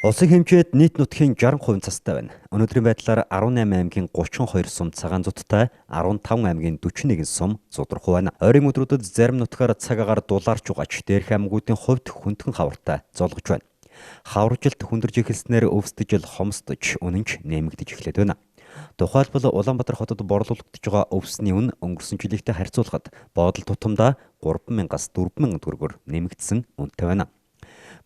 Улсын хэмжээнд нийт нутгийн 60% цастай байна. Өнөөдрийн байдлаар 18 аймгийн 32 сум цагаан зуттай, 15 аймгийн 41 сум зудрахгүй байна. Ойрын өдрүүдэд зарим нутгаар цаг агаар дулаарч угааж, дээрх аймагуудын хувьд хүндхэн хавартай золгож байна. Хаваржилт хүндэрж эхэлснээр өвсдөж хомсдож, үнэнч нэмэгдэж эхлэв байна. Тухайлбал Улаанбаатар хотод борлуулагдж байгаа өвсний үн өнгөрсөн жилийнхтэй харьцуулахад боодол тутамдаа 3,000-аас 4,000 төгрөгөөр нэмэгдсэн үнэтэй байна.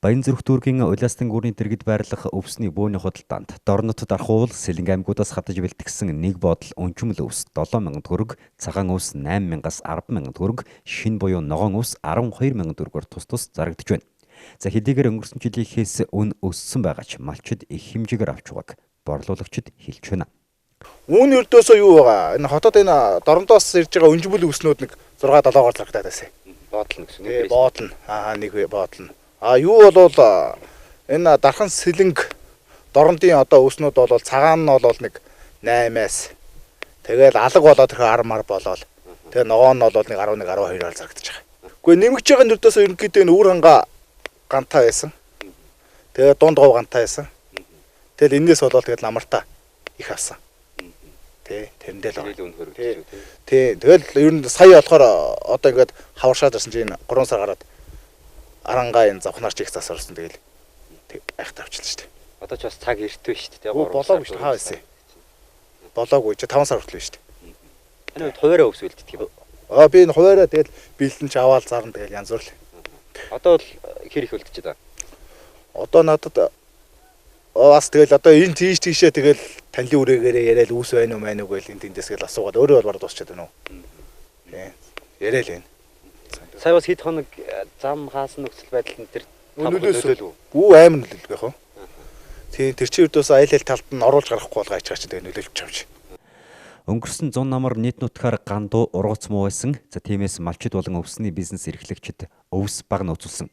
Баянзүрх дүүргийн Улаастан гүрний дэргэд байрлах өвсний бөөний худалдаанд Дорнот Дархуул, Сэлэнг аймагуудаас хадаж бэлтгэсэн нэг бодол өнчмөл өвс 7,000 төгрөг, цагаан өвс 8,000-аас 10,000 төгрөг, шин буюу ногоон өвс 12,000 төгрөгөөр тус тус зарагдж байна. За хэдийгээр өнгөрсөн жилийнхээс үн өссөн байгаа ч малчид их хэмжээгээр авч байгааг борлуулагчид хэлж байна. Үүн өрдөөсөө юу байгаа? Энэ хотод энэ Дорнотоос ирж байгаа өнжмөл өвснүүд нэг 6-7-оор зарагдаад байсан. Боодол гэсэн. Боодол нь. Нэг боодол нь. Юу болвол энэ Дархан Сэлэнг Дорнодын одоо өвснүүд бол цагаан нь бол нэг 8-аас тэгэл алга болоод тэрхүү 10 болоод тэгээ ногоон нь бол нэг 11-12-оор зарагдаж байгаа. Гэхдээ нэмэгдэж байгаа нөрдөөсөө ерөнхийдөө энэ үр ханга гантай байсан. Тэгээ дунд гов гантай байсан. Тэгэл энэс бол тэгэл амартаа их авсан. Тэ тэрэндээ л. Тэ тэгэл ер нь сая болохоор одоо ингээд хаваршаад ирсэн чинь 3 сар гараад арангаа энэ завхнаарч их засаар ирсэн тэгэл айхтаа авчлаа шүү дээ. Одоо ч бас цаг эртвэ шүү дээ. Болоогүй шүү дээ. Хаа байсан. Болоогүй ч 5 сар хүртэл шүү дээ. Энэ үед хуваараа өвс үлддэг юм. Би энэ хуваараа тэгэл бэлтэн ч аваал зарна тэгэл янз бүр л. Одоо бол хэр их үлдчихэж байгаа. Одоо надад бас тэгэл одоо энэ тийшээ тэгэл танилын үрэгээрээ яриад үүс байна уу мэн үг гэл энэ тэндээс гэл асуугаад өөрөө бол бараг дуусчаад байна уу. Тий. Яриа л байна. Сая бас хэд хоног зам хаасан нөхцөл байдал энэ төр нөлөөлөв. Амар нөлөөлөв яг хөө. Тэр чинь өрдөөс айл талд нь оруулж гарахгүй болгоо ачаач тэгээ нөлөөлж чамж. Өнгөрсөн 100 намар нийт нутгаар гандуу ургуц муу байсан. За тиймээс малчид болон өвсний бизнес эрхлэгчид өвс баг нөөцлсөн.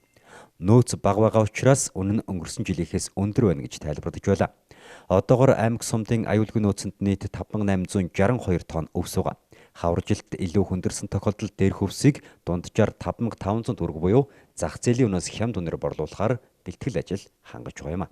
Нөөц баг байгаа учраас үнэн нь өнгөрсөн жилийнхээс өндөр байна гэж тайлбарлаж байна. Одоогоор аймаг сумдын аюулгүй нөөцөнд нийт 5862 тонн өвс байгаа. Хаваржилт илүү хүндэрсэн тохиолдолд дээрх өвсийг дунджаар 5500 төгрөг буюу зах зээлийн үнээс хямд үнээр борлуулахаар бэлтгэл ажил хангаж байгаа юм.